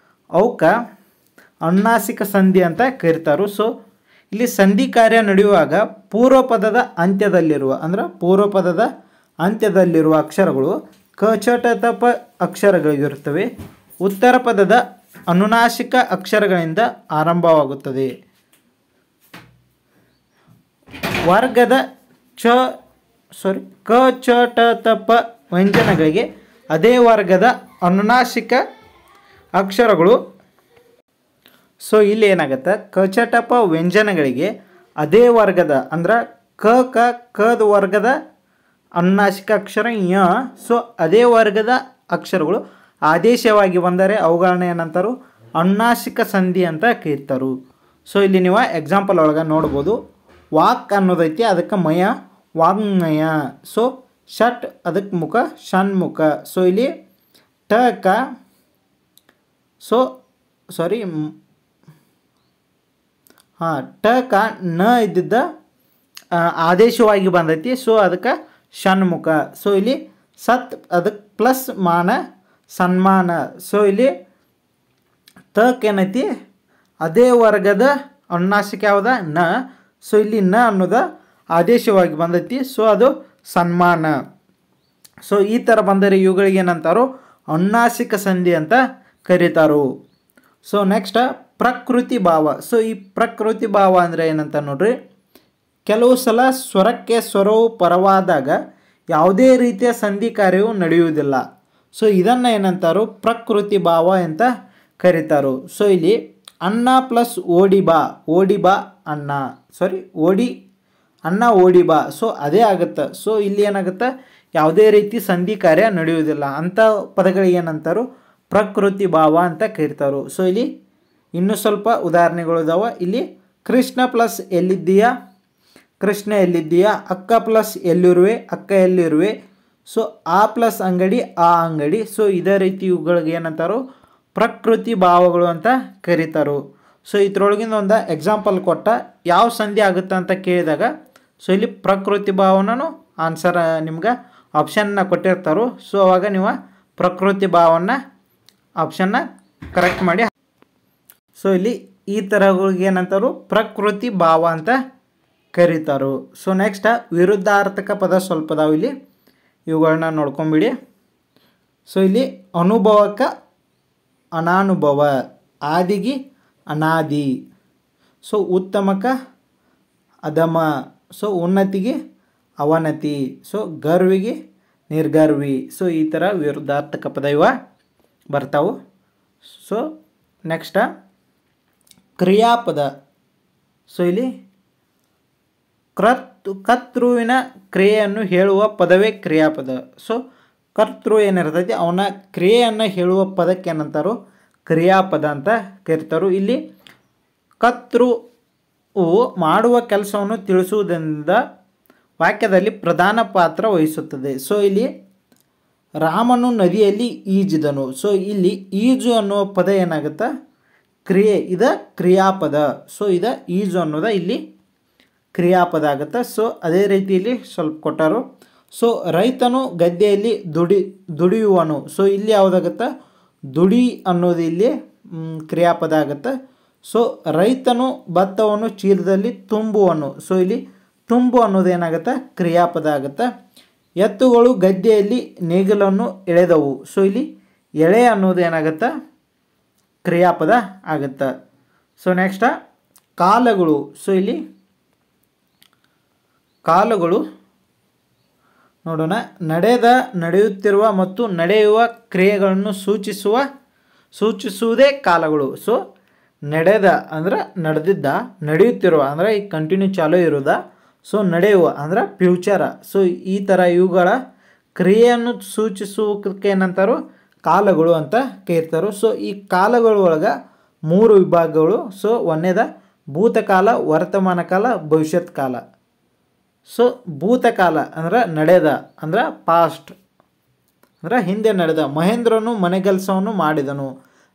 ಅವಕ್ಕೆ ಅನುನಾಸಿಕ ಸಂಧಿ ಅಂತ ಕರೀತಾರೆ. ಸೊ ಇಲ್ಲಿ ಸಂಧಿ ಕಾರ್ಯ ನಡೆಯುವಾಗ ಪೂರ್ವ ಪದದ ಅಂತ್ಯದಲ್ಲಿರುವ ಅಕ್ಷರಗಳು ಕ ಚ ಟ ತ ಪ ಅಕ್ಷರಗಳಿರುತ್ತವೆ. ಉತ್ತರ ಪದದ ಅನುನಾಸಿಕ ಅಕ್ಷರಗಳಿಂದ ಆರಂಭವಾಗುತ್ತದೆ. ವರ್ಗದ ಕ ಚ ಟ ತ ಪ ವ್ಯಂಜನಗಳಿಗೆ ಅದೇ ವರ್ಗದ ಅನುನಾಸಿಕ ಅಕ್ಷರಗಳು. ಸೊ ಇಲ್ಲಿ ಏನಾಗುತ್ತೆ ಕ ಚ ಟ ಪ ವ್ಯಂಜನಗಳಿಗೆ ಅದೇ ವರ್ಗದ ಅಂದ್ರೆ ಕದ ವರ್ಗದ ಅನುನಾಸಿಕ ಅಕ್ಷರ ಯ. ಸೊ ಅದೇ ವರ್ಗದ ಅಕ್ಷರಗಳು ಆದೇಶವಾಗಿ ಬಂದರೆ ಅವುಗಳನ್ನ ಏನಂತಾರು ಅನುನಾಸಿಕ ಸಂಧಿ ಅಂತ ಕರೀತಾರೆ. ಸೊ ಇಲ್ಲಿ ನೀವು ಎಕ್ಸಾಂಪಲ್ ಒಳಗೆ ನೋಡ್ಬೋದು. ವಾಕ್ ಅನ್ನೋದೈತಿ ಅದಕ್ಕೆ ಮಯ ವಾಗ್ಮಯ. ಸೊ ಷಟ್ ಅದಕ್ಕೆ ಮುಖ ಷಣ್ಮುಖ. ಸೊ ಇಲ್ಲಿ ಟ ನ ಇದ್ದಿದ್ದ ಆದೇಶವಾಗಿ ಬಂದೈತಿ. ಸೊ ಅದಕ್ಕೆ ಷಣ್ಮುಖ. ಸೊ ಇಲ್ಲಿ ಸತ್ ಅದಕ್ಕೆ ಪ್ಲಸ್ ಮಾನ ಸನ್ಮಾನ. ಸೊ ಇಲ್ಲಿ ಏನೈತಿ ಅದೇ ವರ್ಗದ ಅನುನಾಸಿಕ ಯಾವ್ದ ನ. ಸೊ ಇಲ್ಲಿ ನ ಅನ್ನೋದ ಆದೇಶವಾಗಿ ಬಂದೈತಿ. ಸೊ ಅದು ಸನ್ಮಾನ. ಸೊ ಈ ಥರ ಬಂದರೆ ಇವುಗಳಿಗೆ ಏನಂತಾರೋ ಅನುನಾಸಿಕ ಸಂಧಿ ಅಂತ ಕರೀತಾರೋ. ಸೊ ನೆಕ್ಸ್ಟ್ ಪ್ರಕೃತಿ ಭಾವ. ಸೊ ಈ ಪ್ರಕೃತಿ ಭಾವ ಅಂದರೆ ಏನಂತ ನೋಡ್ರಿ, ಕೆಲವು ಸಲ ಸ್ವರಕ್ಕೆ ಸ್ವರವು ಪರವಾದಾಗ ಯಾವುದೇ ರೀತಿಯ ಸಂಧಿ ಕಾರ್ಯವು ನಡೆಯುವುದಿಲ್ಲ. ಸೊ ಇದನ್ನು ಏನಂತಾರೋ ಪ್ರಕೃತಿ ಭಾವ ಅಂತ ಕರೀತಾರೋ. ಸೊ ಇಲ್ಲಿ ಅನ್ನ ಪ್ಲಸ್ ಓಡಿ ಬಾ ಅನ್ನ ಅನ್ನ ಓಡಿ ಬಾ. ಸೊ ಅದೇ ಆಗುತ್ತೆ. ಸೊ ಇಲ್ಲಿ ಏನಾಗುತ್ತೆ ಯಾವುದೇ ರೀತಿ ಸಂಧಿ ಕಾರ್ಯ ನಡೆಯುವುದಿಲ್ಲ. ಅಂಥ ಪದಗಳಿಗೆ ಏನಂತಾರೋ ಪ್ರಕೃತಿ ಭಾವ ಅಂತ ಕರೀತಾರೋ. ಸೊ ಇಲ್ಲಿ ಇನ್ನೂ ಸ್ವಲ್ಪ ಉದಾಹರಣೆಗಳು ಇದಾವೆ. ಇಲ್ಲಿ ಕೃಷ್ಣ ಪ್ಲಸ್ ಎಲ್ಲಿದ್ದೀಯಾ ಕೃಷ್ಣ ಎಲ್ಲಿದ್ದೀಯಾ, ಅಕ್ಕ ಪ್ಲಸ್ ಎಲ್ಲಿರುವೆ ಅಕ್ಕ ಎಲ್ಲಿರುವೆ. ಸೊ ಆ ಪ್ಲಸ್ ಅಂಗಡಿ ಆ ಅಂಗಡಿ. ಸೊ ಇದೇ ರೀತಿ ಇವುಗಳಿಗೆ ಏನಂತಾರೋ ಪ್ರಕೃತಿ ಭಾವಗಳು ಅಂತ ಕರೀತಾರೋ. ಸೊ ಇದ್ರೊಳಗಿಂದ ಒಂದು ಎಕ್ಸಾಂಪಲ್ ಕೊಟ್ಟ ಯಾವ ಸಂಧಿ ಆಗುತ್ತೆ ಅಂತ ಕೇಳಿದಾಗ ಸೊ ಇಲ್ಲಿ ಪ್ರಕೃತಿ ಭಾವನೂ ಆನ್ಸರ್ ನಿಮ್ಗೆ ಆಪ್ಷನ್ನ ಕೊಟ್ಟಿರ್ತಾರೋ. ಸೊ ಅವಾಗ ನೀವು ಪ್ರಕೃತಿ ಭಾವನ ಆಪ್ಷನ್ನ ಕರೆಕ್ಟ್ ಮಾಡಿ. ಸೊ ಇಲ್ಲಿ ಈ ಥರಗಳಿಗೆ ಏನಂತಾರೋ ಪ್ರಕೃತಿ ಭಾವ ಅಂತ ಕರೀತಾರೋ. ಸೊ ನೆಕ್ಸ್ಟ್ ವಿರುದ್ಧಾರ್ಥಕ ಪದ ಸ್ವಲ್ಪ ಅದಾವೆ ಇಲ್ಲಿ, ಇವುಗಳನ್ನ ನೋಡ್ಕೊಂಬಿಡಿ. ಸೊ ಇಲ್ಲಿ ಅನುಭವಕ್ಕೆ ಅನಾನುಭವ, ಆದಿಗೆ ಅನಾದಿ, ಸೊ ಉತ್ತಮಕ್ಕೆ ಅಧಮ, ಸೊ ಉನ್ನತಿಗೆ ಅವನತಿ, ಸೊ ಗರ್ವಿಗೆ ನಿರ್ಗರ್ವಿ. ಸೊ ಈ ಥರ ವಿರುದ್ಧಾರ್ಥಕ ಪದ ಇವ ಬರ್ತಾವೆ. ಸೊ ನೆಕ್ಸ್ಟ್ ಕ್ರಿಯಾಪದ. ಸೊ ಇಲ್ಲಿ ಕರ್ತೃವಿನ ಕ್ರಿಯೆಯನ್ನು ಹೇಳುವ ಪದವೇ ಕ್ರಿಯಾಪದ. ಸೊ ಕರ್ತೃ ಏನಿರ್ತೈತಿ ಅವನ ಕ್ರಿಯೆಯನ್ನು ಹೇಳುವ ಪದಕ್ಕೆ ಏನಂತಾರೋ ಕ್ರಿಯಾಪದ ಅಂತ ಕರೀತಾರೋ. ಇಲ್ಲಿ ಕರ್ತೃವು ಮಾಡುವ ಕೆಲಸವನ್ನು ತಿಳಿಸುವುದರಿಂದ ವಾಕ್ಯದಲ್ಲಿ ಪ್ರಧಾನ ಪಾತ್ರ ವಹಿಸುತ್ತದೆ. ಸೊ ಇಲ್ಲಿ ರಾಮನು ನದಿಯಲ್ಲಿ ಈಜಿದನು. ಸೊ ಇಲ್ಲಿ ಈಜು ಅನ್ನುವ ಪದ ಏನಾಗುತ್ತೆ ಕ್ರಿಯೆ, ಇದ ಕ್ರಿಯಾಪದ. ಸೊ ಇದ ಈಜು ಅನ್ನೋದ ಇಲ್ಲಿ ಕ್ರಿಯಾಪದ ಆಗುತ್ತೆ. ಸೊ ಅದೇ ರೀತಿಯಲ್ಲಿ ಸ್ವಲ್ಪ ಕೊಟ್ಟರು. ಸೊ ರೈತನು ಗದ್ದೆಯಲ್ಲಿ ದುಡಿಯುವನು. ಸೊ ಇಲ್ಲಿ ಯಾವುದಾಗುತ್ತೆ ದುಡಿ ಅನ್ನೋದು ಇಲ್ಲಿ ಕ್ರಿಯಾಪದ ಆಗುತ್ತೆ. ಸೊ ರೈತನು ಭತ್ತವನ್ನು ಚೀಲದಲ್ಲಿ ತುಂಬುವನು. ಸೊ ಇಲ್ಲಿ ತುಂಬು ಅನ್ನೋದು ಏನಾಗುತ್ತೆ ಕ್ರಿಯಾಪದ ಆಗುತ್ತೆ. ಎತ್ತುಗಳು ಗದ್ದೆಯಲ್ಲಿ ನೇಗಿಲನ್ನು ಎಳೆದವು. ಸೊ ಇಲ್ಲಿ ಎಳೆ ಅನ್ನೋದು ಏನಾಗುತ್ತೆ ಕ್ರಿಯಾಪದ ಆಗುತ್ತೆ. So next ಕಾಲಗಳು. ಸೊ ಇಲ್ಲಿ ಕಾಲಗಳು ನೋಡೋಣ. ನಡೆಯುತ್ತಿರುವ ಮತ್ತು ನಡೆಯುವ ಕ್ರಿಯೆಗಳನ್ನು ಸೂಚಿಸುವುದೇ ಕಾಲಗಳು. ಸೊ ನಡೆದ ಅಂದ್ರೆ ನಡೆದಿದ್ದ, ನಡೆಯುತ್ತಿರುವ ಅಂದರೆ ಈಗ ಕಂಟಿನ್ಯೂ ಚಾಲೂ ಇರೋದ. ಸೊ ನಡೆಯುವ ಅಂದ್ರೆ ಫ್ಯೂಚರ. ಸೊ ಈ ಥರ ಇವುಗಳ ಕ್ರಿಯೆಯನ್ನು ಸೂಚಿಸುವುದಕ್ಕೆ ಏನಂತಾರೋ ಕಾಲಗಳು ಅಂತ ಕರೀತಾರೋ. ಸೊ ಈ ಕಾಲಗಳ ಒಳಗೆ 3 ವಿಭಾಗಗಳು. ಸೊ ಒಂದೇದ ಭೂತಕಾಲ, ವರ್ತಮಾನ ಕಾಲ, ಭವಿಷ್ಯತ್ ಕಾಲ. ಸೊ ಭೂತಕಾಲ ಅಂದ್ರೆ ನಡೆದ ಅಂದ್ರೆ ಪಾಸ್ಟ್ ಅಂದ್ರೆ ಹಿಂದೆ ನಡೆದ. ಮಹೇಂದ್ರನು ಮನೆಗೆಲಸವನ್ನು ಮಾಡಿದನು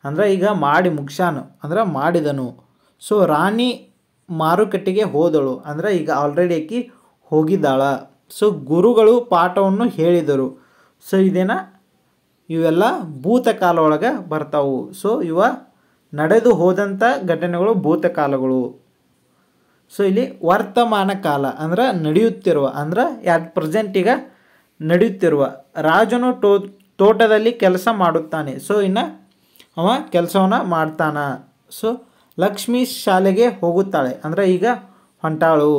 ಅಂದರೆ ಈಗ ಮಾಡಿ ಮುಗ್ಸಾನು ಅಂದ್ರೆ ಮಾಡಿದನು. ಸೊ ರಾಣಿ ಮಾರುಕಟ್ಟೆಗೆ ಹೋದಳು ಅಂದರೆ ಈಗ ಆಲ್ರೆಡಿ ಆಕಿ ಹೋಗಿದ್ದಾಳ. ಸೊ ಗುರುಗಳು ಪಾಠವನ್ನು ಹೇಳಿದರು. ಸೊ ಇವೆಲ್ಲ ಭೂತಕಾಲ ಒಳಗೆ ಬರ್ತಾವು. ಸೊ ನಡೆದು ಹೋದಂಥ ಘಟನೆಗಳು ಭೂತಕಾಲಗಳು. ಸೊ ಇಲ್ಲಿ ವರ್ತಮಾನ ಕಾಲ ಅಂದ್ರೆ ನಡೆಯುತ್ತಿರುವ ಅಂದ್ರೆ ಯಾಟ್ ಪ್ರೆಸೆಂಟ್ ಈಗ ನಡೆಯುತ್ತಿರುವ. ರಾಜನು ತೋಟದಲ್ಲಿ ಕೆಲಸ ಮಾಡುತ್ತಾನೆ. ಸೊ ಇನ್ನು ಅವ ಕೆಲಸವನ್ನು ಮಾಡ್ತಾನ. ಸೊ ಲಕ್ಷ್ಮಿ ಶಾಲೆಗೆ ಹೋಗುತ್ತಾಳೆ ಅಂದರೆ ಈಗ ಹೊಂಟಾಳು.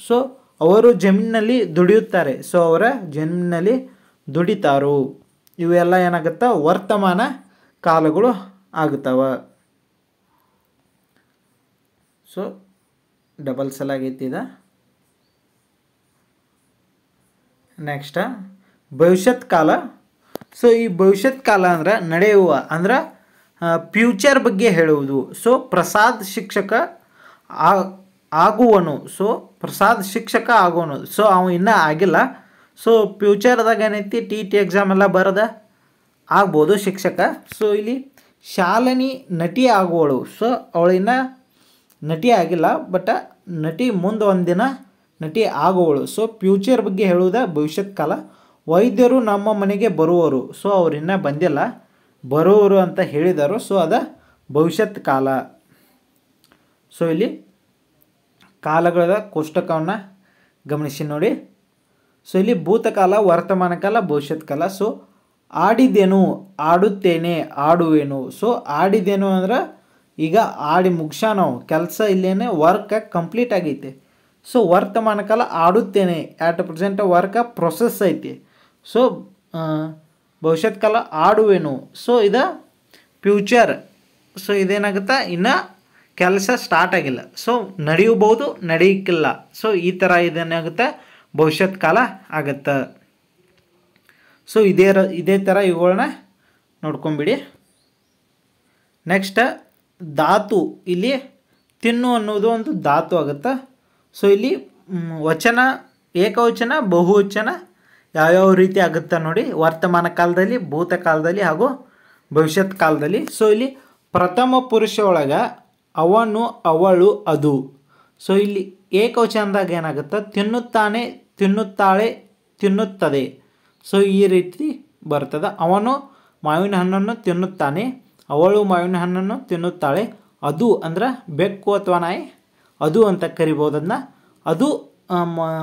ಸೊ ಅವರು ಜಮೀನಿನಲ್ಲಿ ದುಡಿಯುತ್ತಾರೆ. ಸೊ ಅವರ ಜಮೀನಿನಲ್ಲಿ ದುಡಿತಾರು. ಇವೆಲ್ಲ ಏನಾಗುತ್ತಾ ವರ್ತಮಾನ ಕಾಲಗಳು ಆಗುತ್ತವ. ಸೊ ಡಬಲ್ ಸಲ ಆಗೈತಿ ಇದು. ನೆಕ್ಸ್ಟ್ ಭವಿಷ್ಯತ್ ಕಾಲ. ಸೊ ಈ ಭವಿಷ್ಯತ್ ಕಾಲ ಅಂದ್ರೆ ನಡೆಯುವ ಅಂದ್ರೆ ಫ್ಯೂಚರ್ ಬಗ್ಗೆ ಹೇಳುವುದು. ಸೊ ಪ್ರಸಾದ್ ಶಿಕ್ಷಕ ಆಗುವನು. ಸೊ ಪ್ರಸಾದ್ ಶಿಕ್ಷಕ ಆಗುವನು. ಸೊ ಅವ ಇನ್ನೂ ಆಗಿಲ್ಲ. ಸೊ ಫ್ಯೂಚರ್ದಾಗ ಏನೈತಿ ಟಿ ಎಕ್ಸಾಮ್ ಎಲ್ಲ ಬರದ ಆಗ್ಬೋದು ಶಿಕ್ಷಕ. ಸೊ ಇಲ್ಲಿ ಶಾಲಿನಿ ನಟಿ ಆಗುವಳು. ಸೊ ಅವಳಿನ್ನ ನಟಿ ಆಗಿಲ್ಲ, ಬಟ್ ನಟಿ ಮುಂದೆ ಒಂದಿನ ನಟಿ ಆಗುವಳು. ಸೊ ಫ್ಯೂಚರ್ ಬಗ್ಗೆ ಹೇಳುವುದ ಭವಿಷ್ಯತ್ ಕಾಲ. ವೈದ್ಯರು ನಮ್ಮ ಮನೆಗೆ ಬರುವರು. ಸೊ ಅವ್ರಿನ್ನ ಬಂದಿಲ್ಲ, ಬರುವರು ಅಂತ ಹೇಳಿದರು. ಸೊ ಅದ ಭವಿಷ್ಯತ್ ಕಾಲ. ಸೊ ಇಲ್ಲಿ ಕಾಲಗಳ ಕೋಷ್ಟಕವನ್ನು ಗಮನಿಸಿ ನೋಡಿ. ಸೊ ಇಲ್ಲಿ ಭೂತಕಾಲ, ವರ್ತಮಾನ ಕಾಲ, ಭವಿಷ್ಯತ್ ಕಾಲ. ಸೊ ಆಡಿದೆನು, ಆಡುತ್ತೇನೆ, ಆಡುವೆನು. ಸೊ ಆಡಿದೆನು ಅಂದ್ರೆ ಈಗ ಆಡಿ ಮುಗ್ಸ ನಾವು ಕೆಲಸ ಇಲ್ಲೇನೆ ವರ್ಕ್ ಕಂಪ್ಲೀಟ್ ಆಗೈತೆ. ಸೊ ವರ್ತಮಾನ ಕಾಲ ಆಡುತ್ತೇನೆ ಆಟ್ ಪ್ರೆಸೆಂಟ್ ವರ್ಕ್ ಪ್ರೊಸೆಸ್ ಐತಿ. ಸೊ ಭವಿಷ್ಯತ್ ಕಾಲ ಆಡುವೆನು. ಸೊ ಇದು ಫ್ಯೂಚರ್. ಸೊ ಇದೇನಾಗುತ್ತೆ ಇನ್ನು ಕೆಲಸ ಸ್ಟಾರ್ಟ್ ಆಗಿಲ್ಲ. ಸೊ ನಡೆಯಬಹುದು, ನಡೆಯಕ್ಕಿಲ್ಲ. ಸೊ ಈ ಥರ ಇದೇನಾಗುತ್ತೆ ಭವಿಷ್ಯತ್ ಕಾಲ ಆಗುತ್ತೆ. ಸೊ ಇದೇ ಥರ ಇವುಗಳನ್ನ ನೋಡ್ಕೊಂಬಿಡಿ. ನೆಕ್ಸ್ಟ್ ಧಾತು. ಇಲ್ಲಿ ತಿನ್ನು ಅನ್ನೋದು ಒಂದು ಧಾತು ಆಗುತ್ತೆ. ಸೊ ಇಲ್ಲಿ ವಚನ ಏಕವಚನ ಬಹುವಚನ ಯಾವ್ಯಾವ ರೀತಿ ಆಗುತ್ತೆ ನೋಡಿ. ವರ್ತಮಾನ ಕಾಲದಲ್ಲಿ, ಭೂತಕಾಲದಲ್ಲಿ ಹಾಗೂ ಭವಿಷ್ಯತ್ ಕಾಲದಲ್ಲಿ. ಸೊ ಇಲ್ಲಿ ಪ್ರಥಮ ಪುರುಷ ಒಳಗೆ ಅವನು ಅವಳು ಅದು. ಸೊ ಇಲ್ಲಿ ಏಕವಚನದಾಗ ಏನಾಗುತ್ತೆ, ತಿನ್ನುತ್ತಾನೆ, ತಿನ್ನುತ್ತಾಳೆ, ತಿನ್ನುತ್ತದೆ. ಸೊ ಈ ರೀತಿ ಬರ್ತದೆ. ಅವನು ಮಾವಿನ ಹಣ್ಣನ್ನು ತಿನ್ನುತ್ತಾನೆ, ಅವಳು ಮಾವಿನ ಹಣ್ಣನ್ನು ತಿನ್ನುತ್ತಾಳೆ. ಅದು ಅಂದ್ರೆ ಬೆಕ್ಕು ಅಥವಾ ನಾಯಿ, ಅದು ಅಂತ ಕರಿಬೋದು ಅದನ್ನ. ಅದು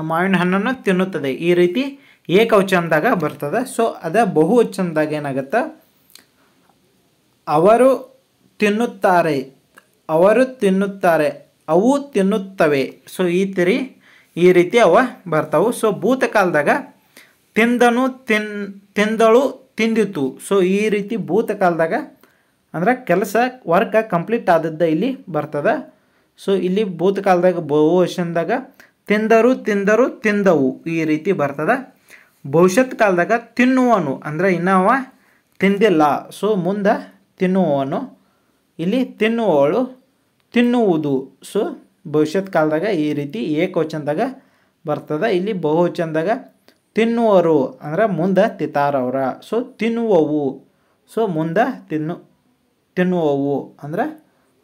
ಮಾವಿನ ಹಣ್ಣನ್ನು ತಿನ್ನುತ್ತದೆ. ಈ ರೀತಿ ಏಕವಚನದಾಗ ಬರ್ತದೆ. ಸೊ ಅದೇ ಬಹುವಚನದಾಗ ಏನಾಗುತ್ತೆ, ಅವರು ತಿನ್ನುತ್ತಾರೆ, ಅವರು ತಿನ್ನುತ್ತಾರೆ, ಅವು ತಿನ್ನುತ್ತವೆ. ಸೊ ಈ ರೀತಿ ಅವ ಬರ್ತಾವೆ. ಸೊ ಭೂತಕಾಲದಾಗ ತಿಂದನು, ತಿಂದಳು, ತಿಂದಿತು. ಸೊ ಈ ರೀತಿ ಭೂತಕಾಲದಾಗ ಅಂದ್ರೆ ಕೆಲಸ ವರ್ಕ್ ಕಂಪ್ಲೀಟ್ ಆದದ್ದು ಇಲ್ಲಿ ಬರ್ತದೆ. ಸೊ ಇಲ್ಲಿ ಭೂತಕಾಲದಾಗ ಬಹುವಚನದಾಗ ತಿಂದರು, ತಿಂದರು, ತಿಂದವು ಈ ರೀತಿ ಬರ್ತದೆ. ಭವಿಷ್ಯತ್ ಕಾಲದಾಗ ತಿನ್ನುವನು ಅಂದರೆ ಇನ್ನವ ತಿಂದಿಲ್ಲ. ಸೊ ಮುಂದೆ ತಿನ್ನುವವನು, ಇಲ್ಲಿ ತಿನ್ನುವವಳು, ತಿನ್ನುವುದು. ಸೊ ಭವಿಷ್ಯತ್ ಕಾಲದಾಗ ಈ ರೀತಿ ಏಕವಚನದಾಗ ಬರ್ತದೆ. ಇಲ್ಲಿ ಬಹುವಚನದಾಗ ತಿನ್ನುವರು ಅಂದ್ರೆ ಮುಂದೆ ತಿತ್ತಾರವ್ರ. ಸೊ ತಿನ್ನುವವು, ಸೊ ಮುಂದೆ ತಿನ್ನುವವು ಅಂದ್ರೆ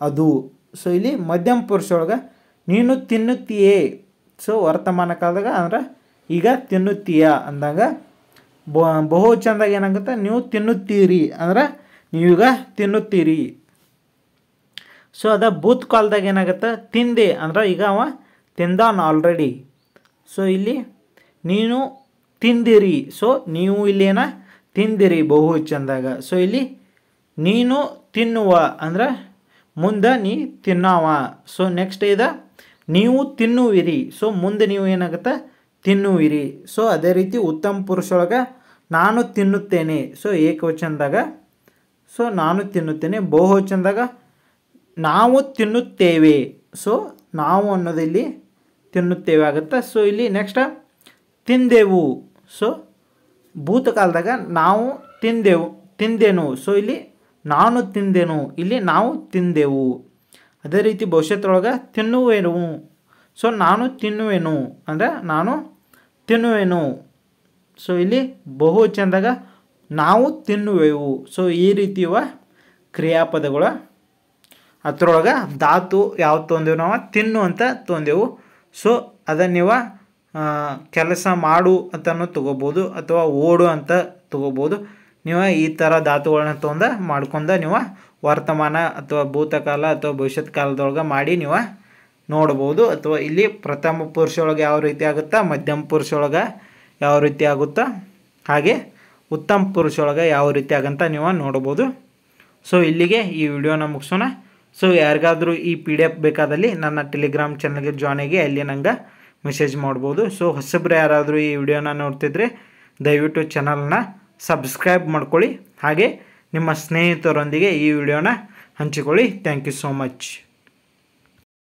ಅದು. ಸೊ ಇಲ್ಲಿ ಮಧ್ಯಮ ಪುರುಷ ಒಳಗೆ ನೀನು ತಿನ್ನುತ್ತೀಯೇ. ಸೊ ವರ್ತಮಾನ ಕಾಲದಾಗ ಅಂದ್ರೆ ಈಗ ತಿನ್ನುತ್ತೀಯ ಅಂದಾಗ. ಬಹುವಚನದಾಗ ಏನಾಗುತ್ತೆ, ನೀವು ತಿನ್ನುತ್ತೀರಿ ಅಂದ್ರೆ ನೀವೀಗ ತಿನ್ನುತ್ತೀರಿ. ಸೊ ಅದ ಭೂತಕಾಲದಾಗ ಏನಾಗುತ್ತೆ, ತಿಂದೆ ಅಂದ್ರೆ ಈಗ ಅವ ತಿಂದಾನ ಆಲ್ರೆಡಿ. ಸೊ ಇಲ್ಲಿ ನೀನು ತಿಂದಿರಿ. ಸೊ ನೀವು ಇಲ್ಲೇನ ತಿಂದಿರಿ ಬಹುವಚನದಾಗ. ಸೊ ಇಲ್ಲಿ ನೀನು ತಿನ್ನುವ ಅಂದ್ರೆ ಮುಂದೆ ನೀ ತಿನ್ನವ. ಸೊ ನೆಕ್ಸ್ಟ್ ಇದೆ ನೀವು ತಿನ್ನುವಿರಿ. ಸೊ ಮುಂದೆ ನೀವು ಏನಾಗುತ್ತೆ, ತಿನ್ನುವಿರಿ. ಸೊ ಅದೇ ರೀತಿ ಉತ್ತಮ ಪುರುಷ ಒಳಗೆ ನಾನು ತಿನ್ನುತ್ತೇನೆ. ಸೊ ಏಕವಚನದಾಗ ಸೊ ನಾನು ತಿನ್ನುತ್ತೇನೆ. ಬಹುವಚನದಾಗ ನಾವು ತಿನ್ನುತ್ತೇವೆ. ಸೊ ನಾವು ಅನ್ನೋದಿಲ್ಲಿ ತಿನ್ನುತ್ತೇವೆ ಆಗುತ್ತೆ. ಸೊ ಇಲ್ಲಿ ನೆಕ್ಸ್ಟ್ ತಿಂದೆವು. ಸೊ ಭೂತಕಾಲದಾಗ ನಾವು ತಿಂದೆನು. ಸೊ ಇಲ್ಲಿ ನಾನು ತಿಂದೆನು, ಇಲ್ಲಿ ನಾವು ತಿಂದೆವು. ಅದೇ ರೀತಿ ಭವಿಷ್ಯತ್ತೊಳಗೆ ತಿನ್ನುವೆನು. ಸೊ ನಾನು ತಿನ್ನುವೆನು ಅಂದರೆ ನಾನು ತಿನ್ನುವೆನು. ಸೊ ಇಲ್ಲಿ ಬಹುವಚನದಾಗ ನಾವು ತಿನ್ನುವೆವು. ಸೊ ಈ ರೀತಿಯ ಕ್ರಿಯಾಪದಗಳು. ಅದರೊಳಗೆ ಧಾತು ಯಾವ ತೊಂದೆವು, ನಾವು ತಿನ್ನು ಅಂತ ತೊಂದೆವು. ಸೊ ಅದನ್ನು ನೀವು ಕೆಲಸ ಮಾಡು ಅಂತಲೂ ತೊಗೋಬೋದು ಅಥವಾ ಓಡು ಅಂತ ತೊಗೋಬೋದು. ನೀವು ಈ ಥರ ಧಾತುಗಳನ್ನ ತೊಗೊಂಡು ಮಾಡ್ಕೊಂಡು ನೀವು ವರ್ತಮಾನ ಅಥವಾ ಭೂತಕಾಲ ಅಥವಾ ಭವಿಷ್ಯತ್ ಕಾಲದೊಳಗೆ ಮಾಡಿ ನೀವು ನೋಡ್ಬೋದು. ಅಥವಾ ಇಲ್ಲಿ ಪ್ರಥಮ ಪುರುಷ ಒಳಗೆ ಯಾವ ರೀತಿ ಆಗುತ್ತಾ, ಮಧ್ಯಮ ಪುರುಷ ಒಳಗೆ ಯಾವ ರೀತಿ ಆಗುತ್ತಾ, ಹಾಗೆ ಉತ್ತಮ ಪುರುಷ ಒಳಗೆ ಯಾವ ರೀತಿ ಆಗಂತ ನೀವು ನೋಡ್ಬೋದು. ಸೊ ಇಲ್ಲಿಗೆ ಈ ವಿಡಿಯೋನ ಮುಗಿಸೋಣ. ಸೊ ಯಾರಿಗಾದರೂ ಈ PDF ಬೇಕಾದಲ್ಲಿ ನನ್ನ ಟೆಲಿಗ್ರಾಮ್ ಚಾನಲ್ಗೆ ಜಾಯ್ನ್ ಆಗಿ ಅಲ್ಲಿ ನಂಗೆ ಮೆಸೇಜ್ ಮಾಡ್ಬೋದು. ಸೊ ಹೊಸಬ್ರು ಯಾರಾದರೂ ಈ ವಿಡಿಯೋನ ನೋಡ್ತಿದ್ರೆ ದಯವಿಟ್ಟು ಚಾನಲ್ನ ಸಬ್ಸ್ಕ್ರೈಬ್ ಮಾಡ್ಕೊಳ್ಳಿ. ಹಾಗೆ ನಿಮ್ಮ ಸ್ನೇಹಿತರೊಂದಿಗೆ ಈ ವಿಡಿಯೋನ ಹಂಚಿಕೊಳ್ಳಿ. Thank you so much.